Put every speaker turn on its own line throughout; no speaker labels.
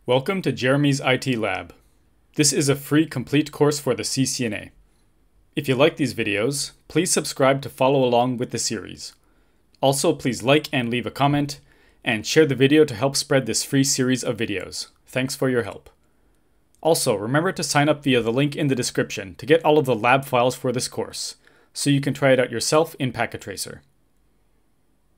Welcome to Jeremy's IT Lab. This is a free complete course for the CCNA. If you like these videos, please subscribe to follow along with the series. Also, please like and leave a comment, and share the video to help spread this free series of videos. Thanks for your help. Also, remember to sign up via the link in the description to get all of the lab files for this course, so you can try it out yourself in Packet Tracer.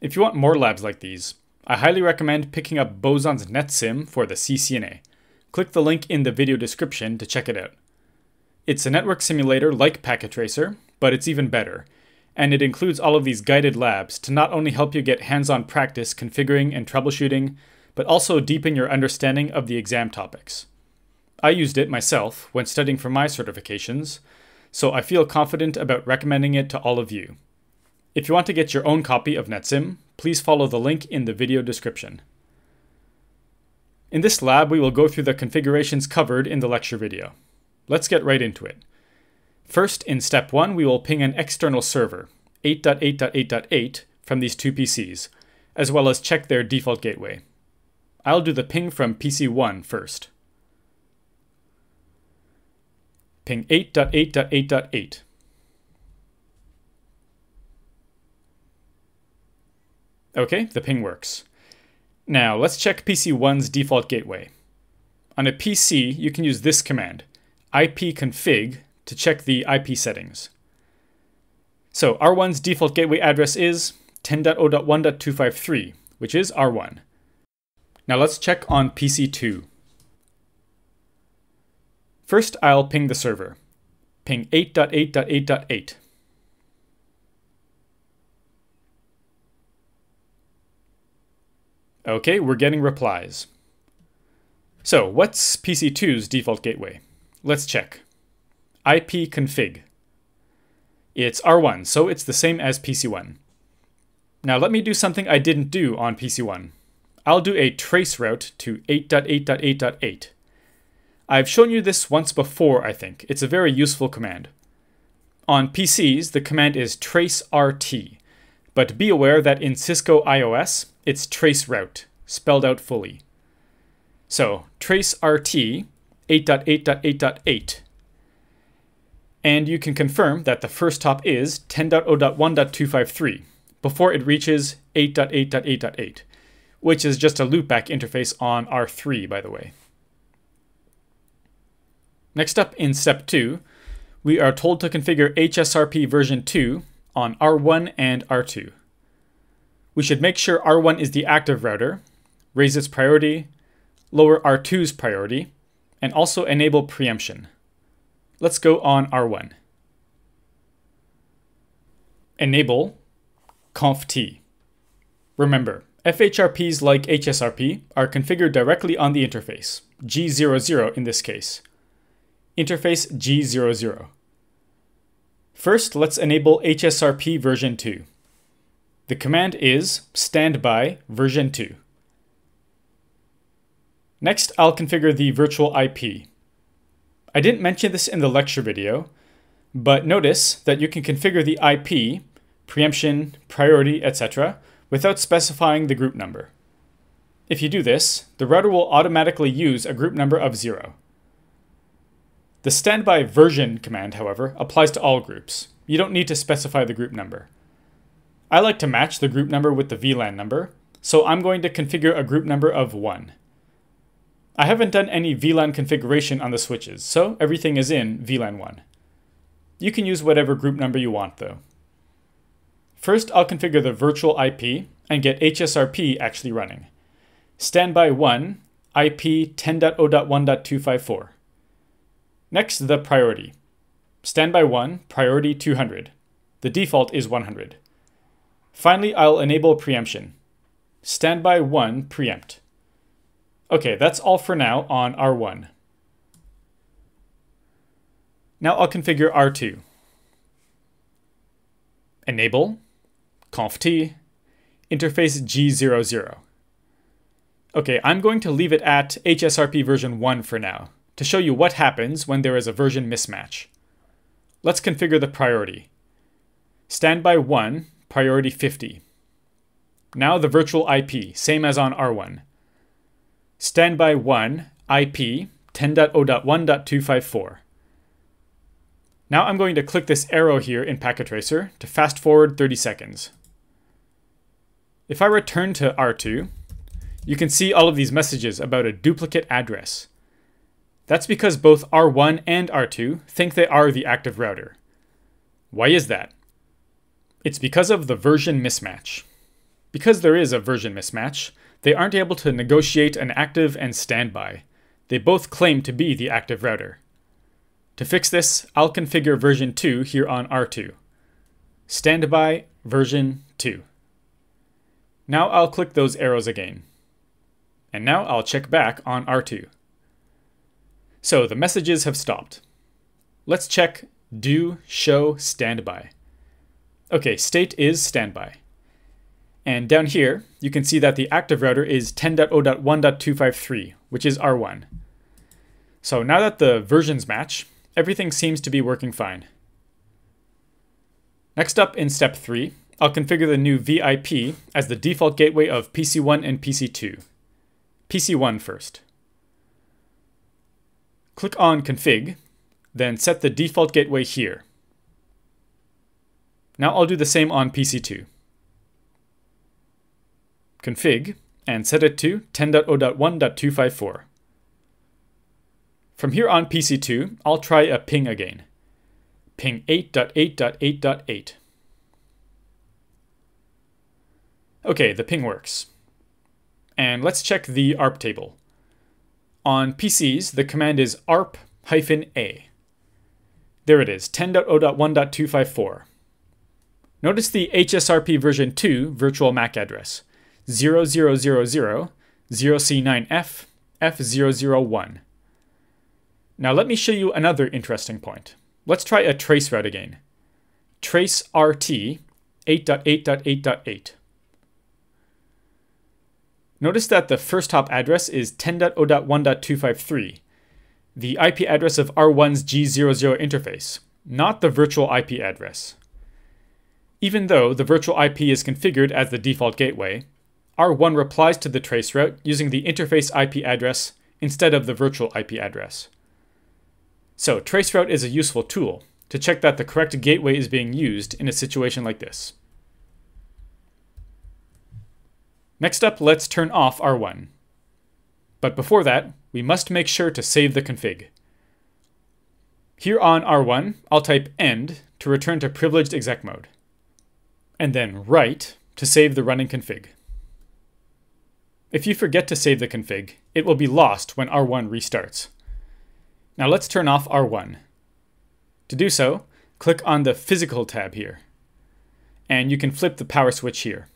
If you want more labs like these, I highly recommend picking up Boson's NetSim for the CCNA. Click the link in the video description to check it out. It's a network simulator like Packet Tracer, but it's even better, and it includes all of these guided labs to not only help you get hands-on practice configuring and troubleshooting, but also deepen your understanding of the exam topics. I used it myself when studying for my certifications, so I feel confident about recommending it to all of you. If you want to get your own copy of NetSim, please follow the link in the video description. In this lab, we will go through the configurations covered in the lecture video. Let's get right into it. First, in step 1, we will ping an external server, 8.8.8.8, from these two PCs, as well as check their default gateway. I'll do the ping from PC 1 first. Ping 8.8.8.8. Okay, the ping works. Now, let's check PC1's default gateway. On a PC, you can use this command, ipconfig, to check the IP settings. So, R1's default gateway address is 10.0.1.253, which is R1. Now let's check on PC2. First, I'll ping the server. Ping 8.8.8.8. Okay, we're getting replies. So, what's PC2's default gateway? Let's check. ipconfig. It's R1, so it's the same as PC1. Now let me do something I didn't do on PC1. I'll do a trace route to 8.8.8.8. I've shown you this once before, I think. It's a very useful command. On PCs, the command is traceRT, but be aware that in Cisco iOS, it's traceroute, spelled out fully. So, traceRT 8.8.8.8. And you can confirm that the first hop is 10.0.1.253 before it reaches 8.8.8.8, which is just a loopback interface on R3, by the way. Next up in step 2, we are told to configure HSRP version 2 on R1 and R2. We should make sure R1 is the active router, raise its priority, lower R2's priority, and also enable preemption. Let's go on R1. Enable COMPLETE. Remember, FHRPs like HSRP are configured directly on the interface, G00 in this case. Interface G00. First, let's enable HSRP version 2. The command is standby version 2. Next, I'll configure the virtual IP. I didn't mention this in the lecture video, but notice that you can configure the IP, preemption, priority, etc., without specifying the group number. If you do this, the router will automatically use a group number of 0. The standby version command, however, applies to all groups. You don't need to specify the group number. I like to match the group number with the VLAN number, so I'm going to configure a group number of 1. I haven't done any VLAN configuration on the switches, so everything is in VLAN 1. You can use whatever group number you want, though. First, I'll configure the virtual IP and get HSRP actually running. Standby 1, IP 10.0.1.254. Next, the priority. Standby 1, priority 200. The default is 100. Finally, I'll enable preemption. Standby 1, preempt. Okay, that's all for now on R1. Now I'll configure R2. Enable, COMPLETE, interface G00. Okay, I'm going to leave it at HSRP version 1 for now, to show you what happens when there is a version mismatch. Let's configure the priority. Standby 1, priority 50. Now the virtual IP, same as on R1. Standby 1 IP 10.0.1.254. Now I'm going to click this arrow here in Packet Tracer to fast forward 30 seconds. If I return to R2, you can see all of these messages about a duplicate address. That's because both R1 and R2 think they are the active router. Why is that? It's because of the version mismatch. Because there is a version mismatch, they aren't able to negotiate an active and standby. They both claim to be the active router. To fix this, I'll configure version 2 here on R2. Standby version 2. Now I'll click those arrows again. And now I'll check back on R2. So the messages have stopped. Let's check do show standby. Okay, state is standby. And down here, you can see that the active router is 10.0.1.253, which is R1. So now that the versions match, everything seems to be working fine. Next up in step 3, I'll configure the new VIP as the default gateway of PC1 and PC2. PC1 first. Click on Config, then set the default gateway here. Now I'll do the same on PC2. Config, and set it to 10.0.1.254. From here on PC2, I'll try a ping again. Ping 8.8.8.8. Okay, the ping works. And let's check the ARP table. On PCs, the command is ARP-A. There it is, 10.0.1.254. Notice the HSRP version 2 virtual MAC address, 0000-0C9F F001. Now let me show you another interesting point. Let's try a trace route again. Trace RT 8.8.8.8. Notice that the first hop address is 10.0.1.253, the IP address of R1's G00 interface, not the virtual IP address. Even though the virtual IP is configured as the default gateway, R1 replies to the trace route using the interface IP address instead of the virtual IP address. So traceroute is a useful tool to check that the correct gateway is being used in a situation like this. Next up, let's turn off R1. But before that, we must make sure to save the config. Here on R1, I'll type end to return to privileged exec mode, and then write to save the running config. If you forget to save the config, it will be lost when R1 restarts. Now let's turn off R1. To do so, click on the Physical tab here, and you can flip the power switch here.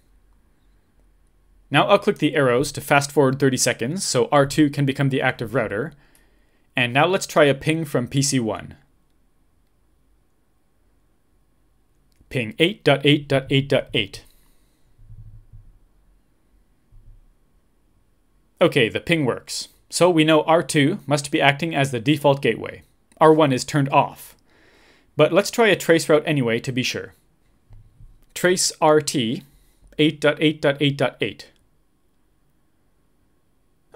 Now I'll click the arrows to fast forward 30 seconds so R2 can become the active router. And now let's try a ping from PC1. Ping 8.8.8.8. Okay, the ping works. So we know R2 must be acting as the default gateway. R1 is turned off. But let's try a trace route anyway to be sure. Trace RT 8.8.8.8.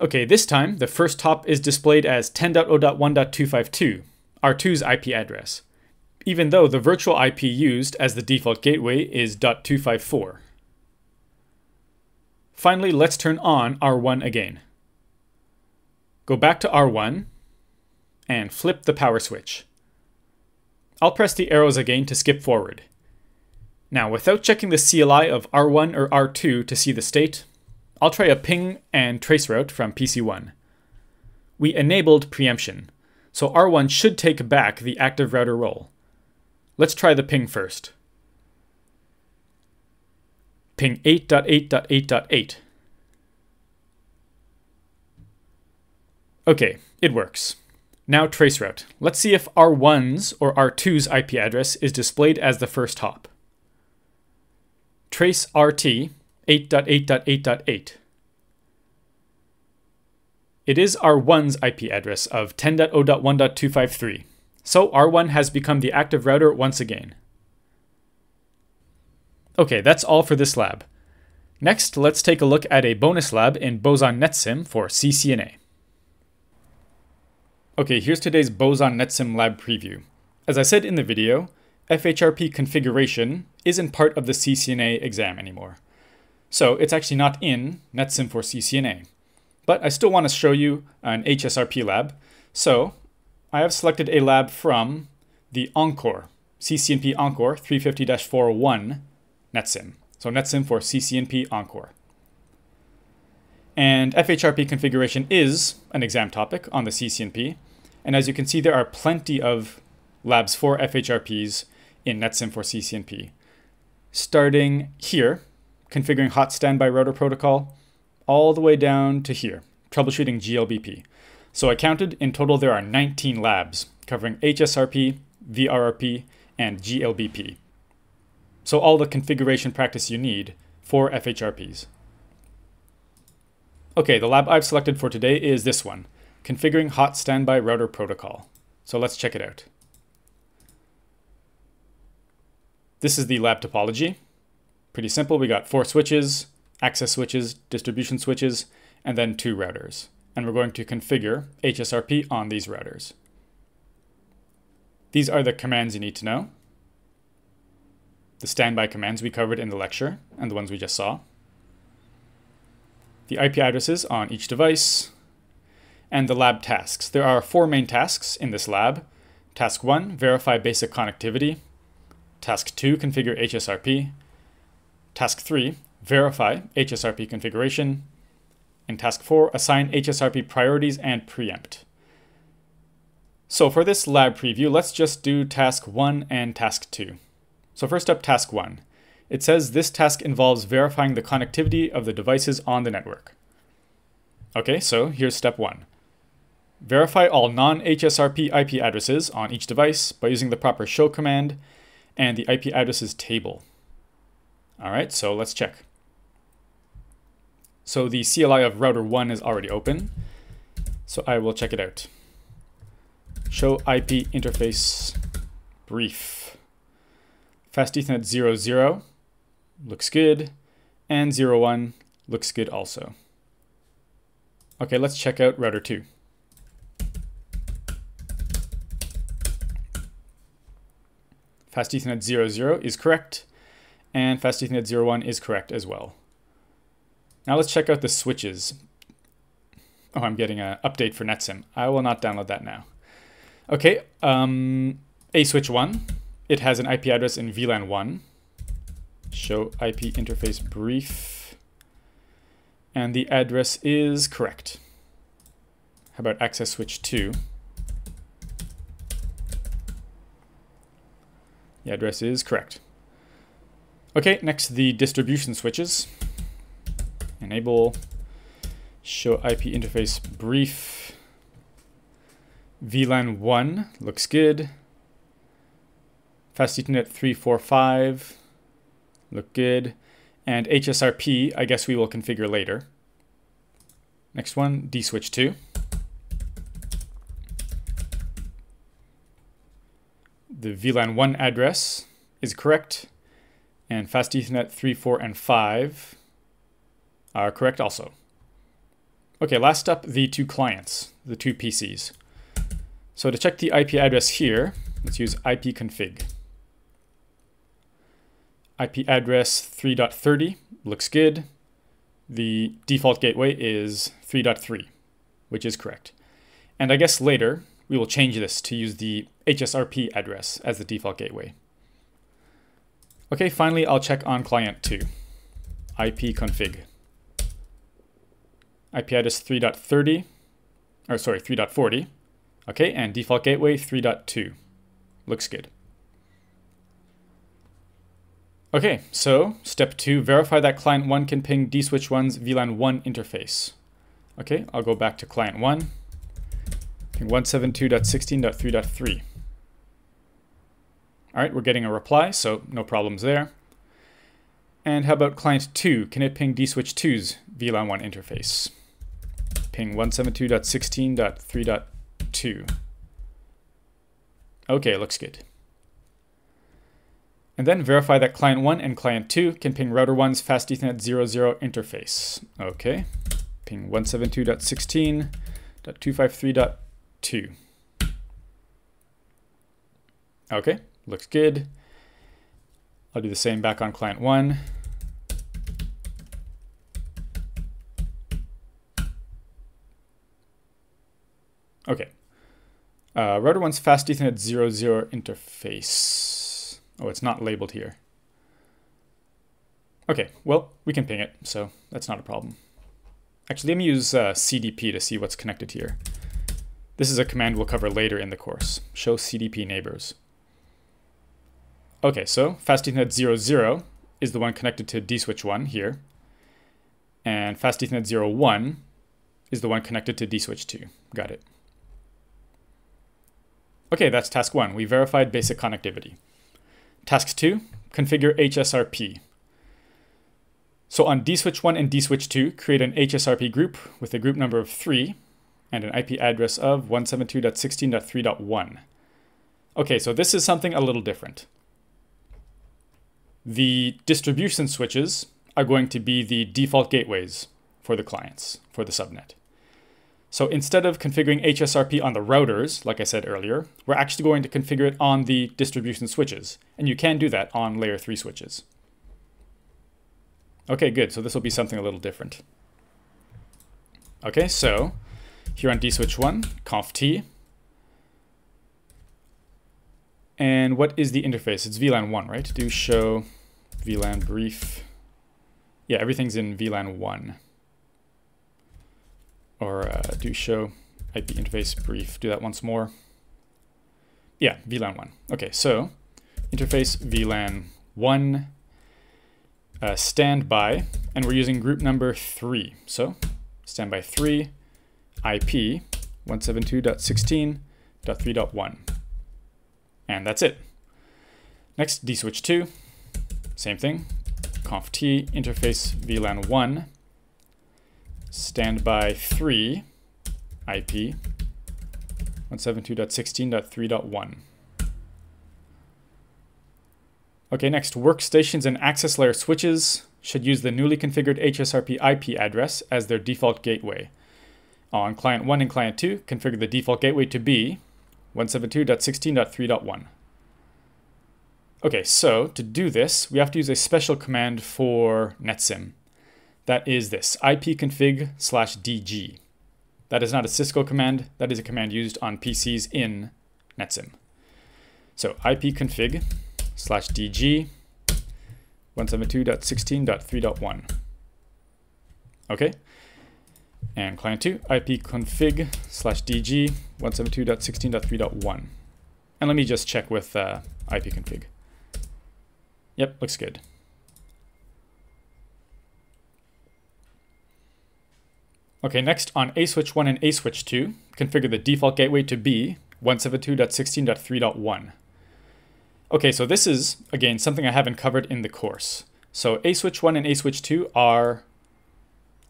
Okay, this time the first hop is displayed as 10.0.1.252, R2's IP address, even though the virtual IP used as the default gateway is .254. Finally, let's turn on R1 again. Go back to R1 and flip the power switch. I'll press the arrows again to skip forward. Now, without checking the CLI of R1 or R2 to see the state, I'll try a ping and traceroute from PC1. We enabled preemption, so R1 should take back the active router role. Let's try the ping first. Ping 8.8.8.8. Okay, it works. Now traceroute. Let's see if R1's or R2's IP address is displayed as the first hop. Trace RT 8.8.8.8. It is R1's IP address of 10.0.1.253, so R1 has become the active router once again. Okay, that's all for this lab. Next, let's take a look at a bonus lab in Boson NetSim for CCNA. Okay, here's today's Boson NetSim lab preview. As I said in the video, FHRP configuration isn't part of the CCNA exam anymore. So it's actually not in NetSim for CCNA. But I still want to show you an HSRP lab. So I have selected a lab from the Encore, CCNP Encore 350-41 NetSim. So NetSim for CCNP Encore. And FHRP configuration is an exam topic on the CCNP. And as you can see, there are plenty of labs for FHRPs in NetSim for CCNP. Starting here, configuring hot standby router protocol, all the way down to here, troubleshooting GLBP. So I counted, in total there are 19 labs covering HSRP, VRRP, and GLBP. So all the configuration practice you need for FHRPs. Okay, the lab I've selected for today is this one, configuring hot standby router protocol. So let's check it out. This is the lab topology. Pretty simple. We got 4 switches, access switches, distribution switches, and then 2 routers. And we're going to configure HSRP on these routers. These are the commands you need to know. The standby commands we covered in the lecture, and the ones we just saw. The IP addresses on each device, and the lab tasks. There are 4 main tasks in this lab. Task 1, verify basic connectivity. Task 2, configure HSRP. Task 3, verify HSRP configuration. And task 4, assign HSRP priorities and preempt. So for this lab preview, let's just do task 1 and task 2. So first up, task 1. It says this task involves verifying the connectivity of the devices on the network. Okay, so here's step 1. Verify all non-HSRP IP addresses on each device by using the proper show command and the IP addresses table. All right, so let's check. So the CLI of router 1 is already open, so I will check it out. Show IP interface brief. Fast Ethernet 00 looks good, and 01 looks good also. Okay, let's check out router 2. Fast Ethernet 00 is correct, and Fast Ethernet 01 is correct as well. Now let's check out the switches. Oh, I'm getting an update for NetSim. I will not download that now. Okay, A switch 1. It has an IP address in VLAN 1. Show IP interface brief. And the address is correct. How about access switch 2? The address is correct. Okay, next the distribution switches. Enable, show IP interface brief. VLAN 1 looks good. Fast Ethernet 345 look good. And HSRP, I guess we will configure later. Next one, D switch 2. The VLAN 1 address is correct. And Fast Ethernet 3, 4, and 5 are correct also. Okay, last up, the 2 clients, the 2 PCs. So to check the IP address here, let's use ipconfig. IP address 3.30 looks good. The default gateway is 3.3, which is correct. And I guess later we will change this to use the HSRP address as the default gateway. Okay, finally I'll check on client 2. ipconfig. IP address 3.30, or sorry, 3.40. Okay, and default gateway 3.2. Looks good. Okay, so step 2, verify that client 1 can ping dswitch 1's VLAN 1 interface. Okay, I'll go back to client 1, ping 172.16.3.3. All right, we're getting a reply, so no problems there. And how about client 2? Can it ping dswitch 2's VLAN 1 interface? Ping 172.16.3.2. Okay, looks good. And then verify that client 1 and client 2 can ping router 1's fast Ethernet 00 interface. Okay, ping 172.16.253.2. Okay, looks good. I'll do the same back on client 1. Okay. Router 1's fast Ethernet 00 interface. Oh, it's not labeled here. Okay, well, we can ping it, so that's not a problem. Actually, let me use CDP to see what's connected here. This is a command we'll cover later in the course. Show CDP neighbors. Okay, so fast Ethernet 00 is the one connected to dswitch 1 here. And fast Ethernet 01 is the one connected to dswitch 2. Got it. Okay, that's task 1. We verified basic connectivity. Task 2, configure HSRP. So on dswitch 1 and dswitch 2, create an HSRP group with a group number of 3 and an IP address of 172.16.3.1. Okay, so this is something a little different. The distribution switches are going to be the default gateways for the clients, for the subnet. So instead of configuring HSRP on the routers, like I said earlier, we're actually going to configure it on the distribution switches. And you can do that on layer 3 switches. Okay, good. So this will be something a little different. Okay, so here on dswitch 1, conf t. And what is the interface? It's VLAN 1, right? Do show VLAN brief. Yeah, everything's in VLAN 1. Or do show IP interface brief. Do that once more. Yeah, VLAN 1. Okay, so interface VLAN 1 standby, and we're using group number 3. So standby 3 IP 172.16.3.1. And that's it. Next, dswitch 2, same thing. Conf t interface VLAN 1 standby 3 IP 172.16.3.1. Okay, next, workstations and access layer switches should use the newly configured HSRP IP address as their default gateway. On client 1 and client 2, configure the default gateway to be 172.16.3.1. Okay, so to do this, we have to use a special command for NetSim. That is this, ipconfig/dg. That is not a Cisco command. That is a command used on PCs in NetSim. So ipconfig/dg 172.16.3.1. Okay. And client 2, ipconfig/dg 172.16.3.1. And let me just check with ipconfig. Yep, looks good. Okay, next on aswitch 1 and aswitch 2, configure the default gateway to be 172.16.3.1. Okay, so this is, again, something I haven't covered in the course. So aswitch 1 and aswitch 2 are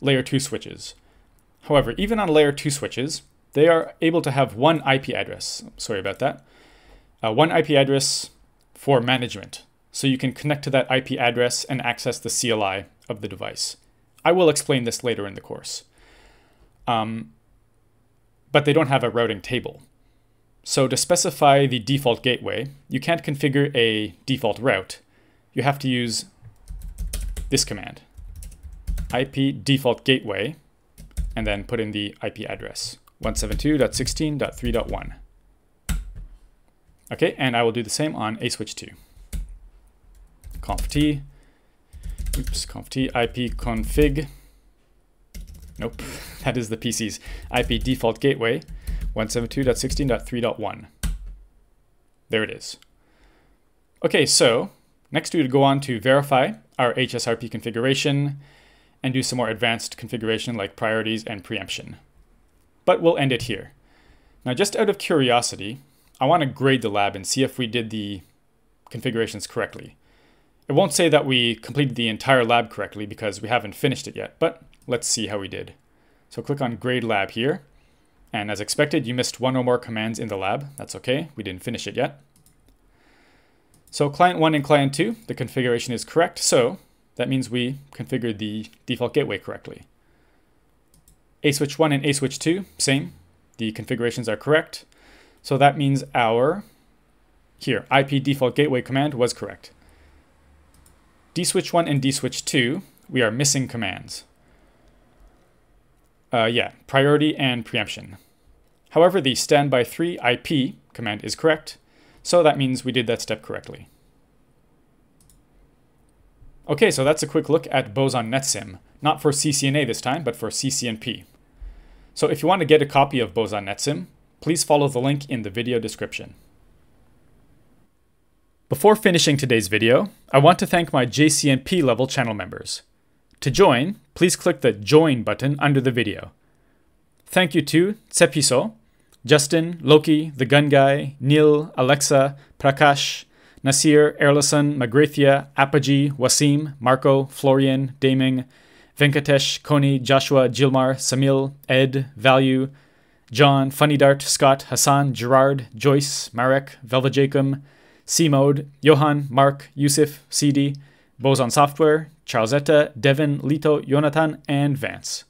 layer 2 switches. However, even on layer 2 switches, they are able to have one IP address. Sorry about that. One IP address for management. So you can connect to that IP address and access the CLI of the device. I will explain this later in the course. But they don't have a routing table. So to specify the default gateway, you can't configure a default route. You have to use this command, IP default gateway, and then put in the IP address, 172.16.3.1. Okay, and I will do the same on aswitch 2. Conf t IP config. Nope, that is the PC's IP default gateway, 172.16.3.1. There it is. Okay, so next we would go on to verify our HSRP configuration and do some more advanced configuration like priorities and preemption. But we'll end it here. Now, just out of curiosity, I want to grade the lab and see if we did the configurations correctly. It won't say that we completed the entire lab correctly because we haven't finished it yet, but let's see how we did. So click on Grade Lab here. And as expected, you missed one or more commands in the lab. That's okay, we didn't finish it yet. So client 1 and client 2, the configuration is correct, so that means we configured the default gateway correctly. A switch 1 and A switch 2, same, the configurations are correct, so that means our IP default gateway command was correct. D switch 1 and D switch 2, we are missing commands. Priority and preemption. However, the standby 3 IP command is correct, so that means we did that step correctly. Okay, so that's a quick look at Boson NetSim, not for CCNA this time, but for CCNP. So if you want to get a copy of Boson NetSim, please follow the link in the video description. Before finishing today's video, I want to thank my JCNP level channel members. To join, please click the Join button under the video. Thank you to Tsepiso, Justin, Loki, The Gun Guy, Neil, Alexa, Prakash, Nasir, Erlison, Magrathia, Apogee, Wasim, Marco, Florian, Daming, Venkatesh, Koni, Joshua, Jilmar, Samil, Ed, Value, John, Funny Dart, Scott, Hassan, Gerard, Joyce, Marek, Velva Jacob, C-Mode, Johan, Mark, Yusuf, CD, Boson Software, Charlesetta, Devin, Lito, Jonathan, and Vance.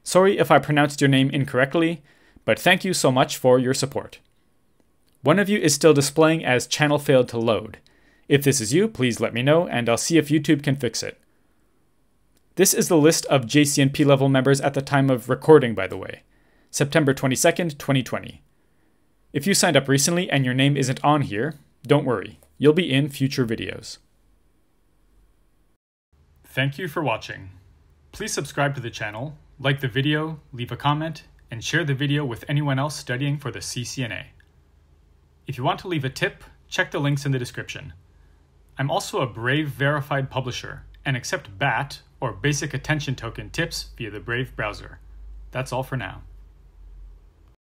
Sorry if I pronounced your name incorrectly, but thank you so much for your support. One of you is still displaying as channel failed to load. If this is you, please let me know and I'll see if YouTube can fix it. This is the list of JCNP level members at the time of recording, by the way. September 22nd, 2020. If you signed up recently and your name isn't on here, don't worry, you'll be in future videos. Thank you for watching. Please subscribe to the channel, like the video, leave a comment, and share the video with anyone else studying for the CCNA. If you want to leave a tip, check the links in the description. I'm also a Brave verified publisher and accept BAT or Basic Attention Token tips via the Brave browser. That's all for now.